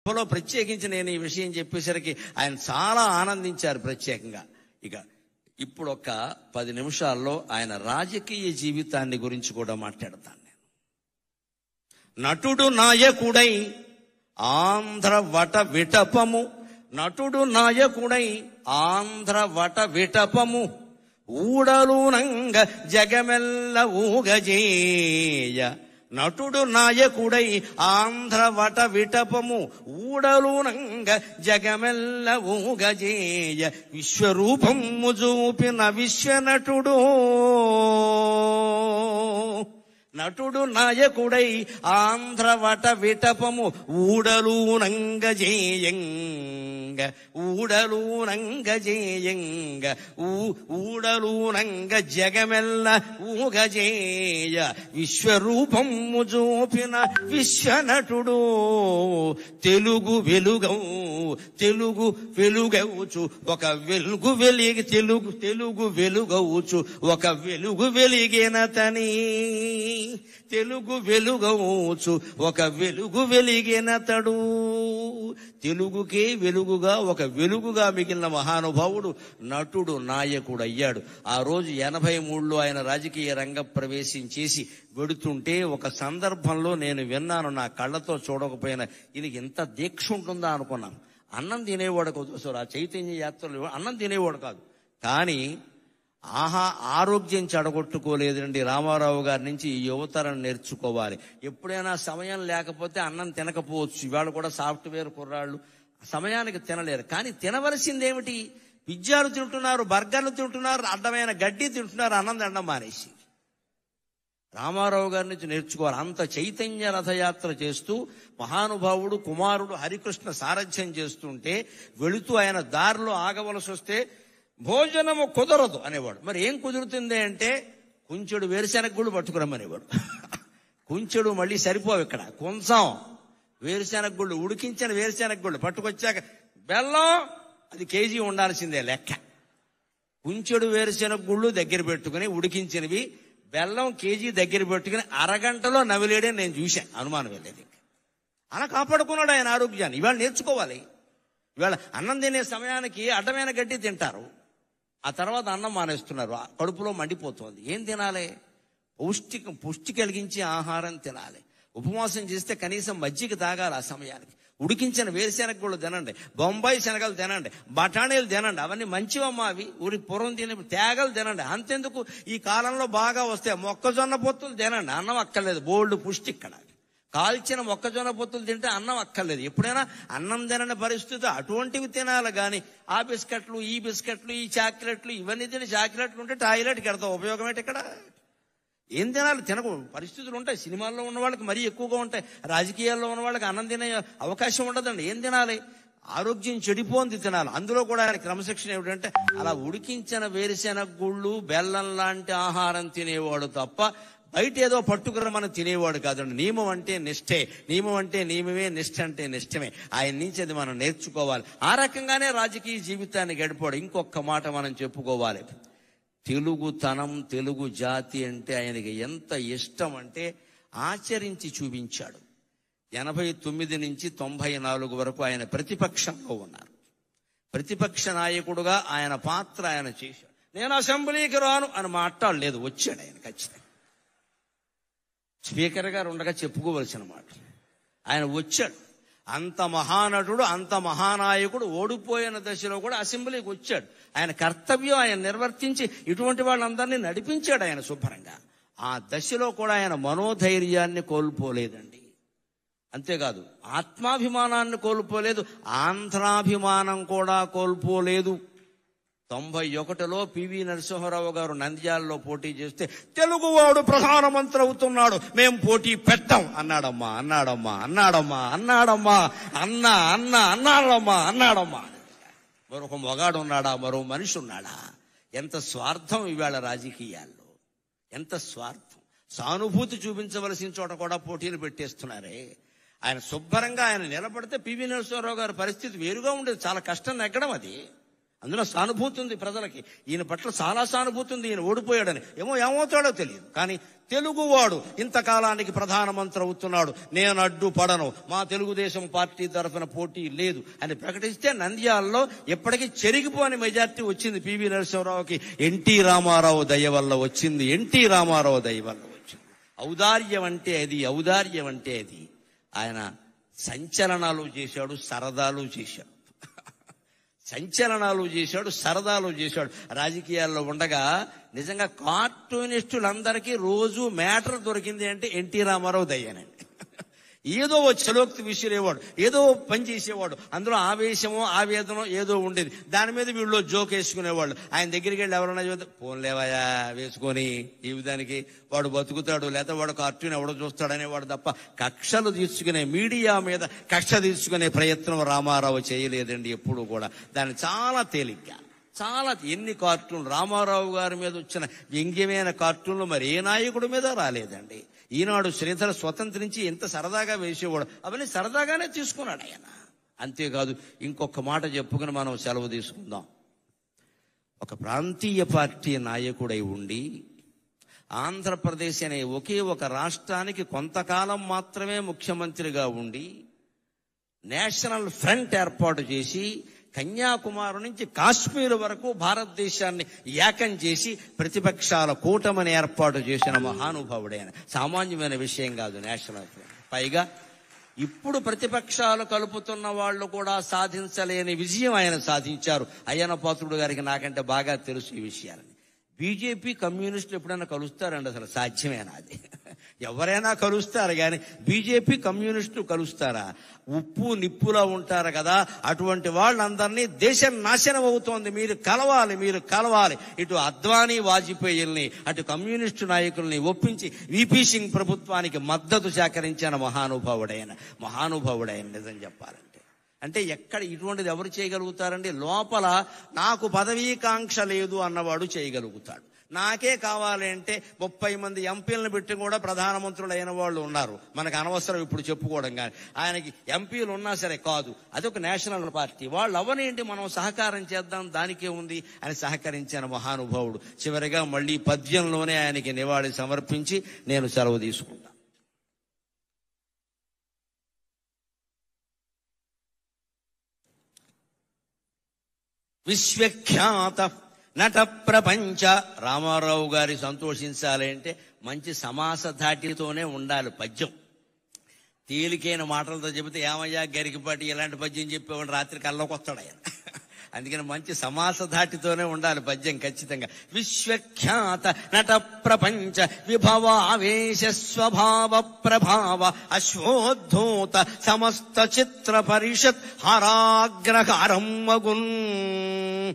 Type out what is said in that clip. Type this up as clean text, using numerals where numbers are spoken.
సభలో ప్రత్యేకించి నేను ఈ విషయం చెప్పేసరికి ఆయన చాలా ఆనందించారు ప్రత్యేకంగా. ఇక ఇప్పుడు ఒక 10 నిమిషాల్లో ఆయన రాజకీయ జీవితాన్ని గురించి కూడా మాట్లాడతాను నేను. నటుడు నాయకుడై ఆంధ్ర వట విటపము, నటుడు నాయకుడై ఆంధ్ర వట విటపము, ఊడలునంగ జగమెల్ల ఊగజేయ. నటుడు నాయకుడై ఆంధ్ర వట విటపము, ఊడలునంగ జగమెల్ల ఊగజేయ. విశ్వరూపము చూపిన విశ్వనటుడు, నటుడు నాయకుడై ఆంధ్ర వట విటపము, ఊడలునంగ జేయంగ, ఊడలునంగ జేయంగ, ఊడలునంగ జగమెల్ల ఊగజేయ. విశ్వరూపము చూపిన విశ్వనటుడు, తెలుగు వెలుగవుచు ఒక వెలుగు వెలిగి, తెలుగు వెలుగవుచు ఒక వెలుగు వెలిగినతని, తెలుగు వెలుగవుచు ఒక వెలుగు వెలిగినతడు. తెలుగుకే వెలుగుగా ఒక వెలుగుగా మిగిలిన మహానుభావుడు నటుడు నాయకుడు అయ్యాడు. ఆ రోజు 83లో ఆయన రాజకీయ రంగ ప్రవేశం చేసి వెడుతుంటే ఒక సందర్భంలో నేను విన్నాను, నా కళ్ళతో చూడకపోయినా ఈయనకి ఇంత దీక్ష ఉంటుందా అనుకున్నాను. అన్నం తినేవాడు కాదు, ఆ చైతన్య యాత్రలో అన్నం తినేవాడు కాదు, కానీ ఆరోగ్యం చెడగొట్టుకోలేదండి. రామారావు గారి నుంచి ఈ యువతరం నేర్చుకోవాలి. ఎప్పుడైనా సమయం లేకపోతే అన్నం తినకపోవచ్చు. ఇవాళ కూడా సాఫ్ట్వేర్ కుర్రాళ్ళు సమయానికి తినలేరు, కానీ తినవలసిందేమిటి? పిజ్జాలు తింటున్నారు, బర్గర్లు తింటున్నారు, అడ్డమైన గడ్డి తింటున్నారు, అన్నం తినడం మానేసి. రామారావు గారి నుంచి నేర్చుకోవాలి. అంత చైతన్య రథయాత్ర చేస్తూ మహానుభావుడు కుమారుడు హరికృష్ణ సారథ్యం చేస్తుంటే వెళుతూ ఆయన దారిలో ఆగవలసి వస్తే భోజనము కుదరదు అనేవాడు. మరి ఏం కుదురుతుంది అంటే కుంచెడు వేరుశెనగ గుళ్ళు పట్టుకురమ్మనేవాడు. కుంచెడు మళ్ళీ సరిపోవు, ఇక్కడ కొంచెం వేరుశెనగ గుళ్ళు, ఉడికించిన వేరుశెనగ గుళ్ళు పట్టుకొచ్చాక బెల్లం అది కేజీ ఉండాల్సిందే లెక్క. కుంచెడు వేరుశెనగ గుళ్ళు దగ్గర పెట్టుకుని ఉడికించినవి బెల్లం కేజీ దగ్గర పెట్టుకుని అరగంటలో నవిలేడే నేను చూశాను, అనుమానం వెళ్ళేది. అలా కాపాడుకున్నాడు ఆయన ఆరోగ్యాన్ని. ఇవాళ నేర్చుకోవాలి. ఇవాళ అన్నం తినే సమయానికి అడ్డమైన గడ్డి తింటారు, ఆ తర్వాత అన్నం మానేస్తున్నారు, కడుపులో మండిపోతుంది. ఏం తినాలి? పుష్టి కలిగించే ఆహారం తినాలి. ఉపవాసం చేస్తే కనీసం మజ్జిగ తాగాలి ఆ సమయానికి. ఉడికించిన వేరుశెనగ గుళ్ళు తినండి, బొంబాయి శనగలు తినండి, బఠానీలు తినండి, అవన్నీ మంచివమ్మా. అవి ఊరి పూర్వం తినే తేగలు తినండి. అంతెందుకు ఈ కాలంలో బాగా వస్తాయి మొక్కజొన్న పొత్తులు తినండి, అన్నం అక్కర్లేదు, బోల్డ్ పుష్టి. ఇక్కడ కాల్చిన మొక్కజొన్న పొత్తులు తింటే అన్నం అక్కర్లేదు. ఎప్పుడైనా అన్నం తినని పరిస్థితి అటువంటివి తినాలి, కానీ ఆ బిస్కెట్లు ఈ బిస్కెట్లు ఈ చాక్లెట్లు ఇవన్నీ తిని చాక్లెట్లు ఉంటే టాయిలెట్కి వెళ్తాం, ఉపయోగం ఏంటి? ఇక్కడ ఏం తినాలి? తినకు పరిస్థితులు ఉంటాయి. సినిమాల్లో ఉన్న వాళ్ళకి మరీ ఎక్కువగా ఉంటాయి, రాజకీయాల్లో ఉన్న వాళ్ళకి అన్నం తినే అవకాశం ఉండదండి. ఏం తినాలి? ఆరోగ్యం చెడిపోంది తినాలి. అందులో కూడా ఆయన క్రమశిక్షణ ఏమిటంటే అలా ఉడికించిన వేరుశెనగ గుళ్ళు బెల్లం లాంటి ఆహారం తినేవాడు తప్ప బయట ఏదో పట్టుకురమని తినేవాడు కాదండి. నియమం అంటే నిష్ఠే, నియమం అంటే నియమమే, నిష్ఠ అంటే నిష్ఠమే. ఆయన నుంచి అది మనం నేర్చుకోవాలి. ఆ రకంగానే రాజకీయ జీవితాన్ని గడిపాడు. ఇంకొక మాట మనం చెప్పుకోవాలి. తెలుగుతనం, తెలుగు జాతి అంటే ఆయనకి ఎంత ఇష్టం అంటే ఆచరించి చూపించాడు. 89 నుంచి 94 వరకు ఆయన ప్రతిపక్షంలో ఉన్నారు. ప్రతిపక్ష నాయకుడుగా ఆయన పాత్ర ఆయన చేశాడు. నేను అసెంబ్లీకి రాను అని మాట్లాడలేదు, వచ్చాడు ఆయన ఖచ్చితంగా. స్పీకర్ గారు ఉండగా చెప్పుకోవలసిన మాట, ఆయన వచ్చాడు. అంత మహానటుడు, అంత మహానాయకుడు ఓడిపోయిన దశలో కూడా అసెంబ్లీకి వచ్చాడు. ఆయన కర్తవ్యం ఆయన నిర్వర్తించి ఇటువంటి వాళ్ళందరినీ నడిపించాడు ఆయన శుభ్రంగా. ఆ దశలో కూడా ఆయన మనోధైర్యాన్ని కోల్పోలేదండి. అంతేకాదు ఆత్మాభిమానాన్ని కోల్పోలేదు, ఆంధ్రాభిమానం కూడా కోల్పోలేదు. 91లో పివి నరసింహారావు గారు నంద్యాలలో పోటీ చేస్తే తెలుగువాడు ప్రధానమంత్రి అవుతున్నాడు, మేం పోటీ పెట్టాం అన్నాడమ్మా, అన్నాడమ్మా, అన్నాడమ్మా, అన్నాడమ్మా, అన్నా అన్నా అన్నాడమ్మా, అన్నాడమ్మా. మరొక మొగాడు ఉన్నాడా? మరో మనిషి ఉన్నాడా? ఎంత స్వార్థం ఇవాళ రాజకీయాల్లో, ఎంత స్వార్థం. సానుభూతి చూపించవలసిన చోట కూడా పోటీలు పెట్టేస్తున్నారే. ఆయన శుభ్రంగా ఆయన నిలబడితే పివి నరసింహారావు గారి పరిస్థితి వేరుగా ఉండేది. చాలా కష్టం నెగ్గడం అది. అందులో సానుభూతి ఉంది ప్రజలకి. ఈయన పట్ల చాలా సానుభూతి ఉంది. ఈయన ఓడిపోయాడని ఏమవుతాడో తెలియదు. కానీ తెలుగువాడు ఇంతకాలానికి ప్రధానమంత్రి అవుతున్నాడు, నేను అడ్డుపడను, మా తెలుగుదేశం పార్టీ తరఫున పోటీ లేదు అని ప్రకటిస్తే నంద్యాలలో ఎప్పటికీ చెరిగిపోని మెజార్టీ వచ్చింది పివి నరసింహారావుకి. ఎన్టీ రామారావు దయ వల్ల వచ్చింది. ఎన్టీ రామారావు దయ వల్ల వచ్చింది. ఔదార్యం అంటే అది, ఔదార్యం అంటే అది. ఆయన సంచలనాలు చేశాడు, సరదాలు చేశాడు. సంచలనాలు చేశాడు, సరదాలు చేశాడు. రాజకీయాల్లో ఉండగా నిజంగా కార్టూనిస్టులందరికీ రోజు మ్యాటర్ దొరికింది అంటే ఎన్టీ రామారావు దయ్యానండి. ఏదో చలోక్తి విసిరేవాడు, ఏదో పని చేసేవాడు. అందులో ఆవేశమో ఆవేదనో ఏదో ఉండేది. దాని మీద వీళ్ళు జోక్ వేసుకునేవాళ్ళు. ఆయన దగ్గరికి వెళ్ళి ఎవరన్నా చూస్తే పోన్లేవయా వేసుకొని ఈ విధానికి వాడు బతుకుతాడు, లేదా వాడు కార్టూన్ ఎవడో చూస్తాడనేవాడు తప్ప కక్షలు తీర్చుకునే, మీడియా మీద కక్ష తీర్చుకునే ప్రయత్నం రామారావు చేయలేదండి ఎప్పుడు కూడా. దాన్ని చాలా తేలిగ్గా, చాలా ఎన్ని కార్టూన్లు రామారావు గారి మీద వచ్చిన వ్యంగ్యమైన కార్టూన్లు మరి ఏ నాయకుడి మీద రాలేదండి. ఈనాడు శ్రీధర స్వతంత్రించి ఎంత సరదాగా వేసేవాడు, అవన్నీ సరదాగానే తీసుకున్నాడు ఆయన. అంతేకాదు ఇంకొక మాట చెప్పుకుని మనం సెలవు తీసుకుందాం. ఒక ప్రాంతీయ పార్టీ నాయకుడై ఉండి ఆంధ్రప్రదేశ్ అనే ఒకే ఒక రాష్ట్రానికి కొంతకాలం మాత్రమే ముఖ్యమంత్రిగా ఉండి నేషనల్ ఫ్రంట్ ఏర్పాటు చేసి కన్యాకుమారి నుంచి కాశ్మీర్ వరకు భారతదేశాన్ని ఏకం చేసి ప్రతిపక్షాల కూటమిని ఏర్పాటు చేసిన మహానుభావుడైన. సామాన్యమైన విషయం కాదు నేషనల్ ఫ్రంట్. పైగా ఇప్పుడు ప్రతిపక్షాలు కలుపుతున్న వాళ్ళు కూడా సాధించలేని విజయం ఆయన సాధించారు. అయ్యన్న పాత్రుడు గారికి నాకంటే బాగా తెలుసు ఈ విషయాలని. బీజేపీ కమ్యూనిస్టులు ఎప్పుడైనా కలుస్తారండి? అసలు సాధ్యమేనా అది? ఎవరైనా కలుస్తారు కానీ బీజేపీ కమ్యూనిస్టులు కలుస్తారా? ఉప్పు నిప్పులా ఉంటారు కదా, అటువంటి వాళ్ళందరినీ దేశం నాశనం అవుతోంది, మీరు కలవాలి, మీరు కలవాలి. ఇటు అద్వానీ వాజ్పేయిల్ని అటు కమ్యూనిస్టు నాయకుల్ని ఒప్పించి వీపీ సింగ్ ప్రభుత్వానికి మద్దతు సేకరించిన మహానుభావుడైన నిజం చెప్పాలంటే. అంటే ఎక్కడ ఇటువంటిది ఎవరు చేయగలుగుతారండి? లోపల నాకు పదవీకాంక్ష లేదు అన్నవాడు చేయగలుగుతాడు. నాకే కావాలి అంటే 30 మంది ఎంపీలను పెట్టి కూడా ప్రధానమంత్రులు అయిన వాళ్ళు ఉన్నారు. మనకు అనవసరం ఇప్పుడు చెప్పుకోవడం. కానీ ఆయనకి ఎంపీలు ఉన్నా సరే కాదు, అదొక నేషనల్ పార్టీ. వాళ్ళు అవనేంటి, మనం సహకారం చేద్దాం, దానికే ఉంది అని సహకరించిన మహానుభావుడు. చివరిగా మళ్ళీ పద్యంలోనే ఆయనకి నివాళి సమర్పించి నేను సెలవు తీసుకుంటా. విశ్వఖ్యాత నట ప్రపంచ. రామారావు గారి సంతోషించాలి అంటే మంచి సమాస ధాటితోనే ఉండాలి పద్యం. తేలికైన మాటలతో చెబితే ఏమయ్యా గరికిపాటి ఇలాంటి పద్యం చెప్పేవాడు రాత్రి కల్లోకి వస్తాడు ఆయన. అందుకని మంచి సమాస ధాటితోనే ఉండాలి పద్యం ఖచ్చితంగా. విశ్వఖ్యాత నట ప్రపంచ విభవావేశ స్వభావ ప్రభావ అశ్వోద్ధూత సమస్త చిత్ర పరిషత్ హరాగ్రహారం మగున్.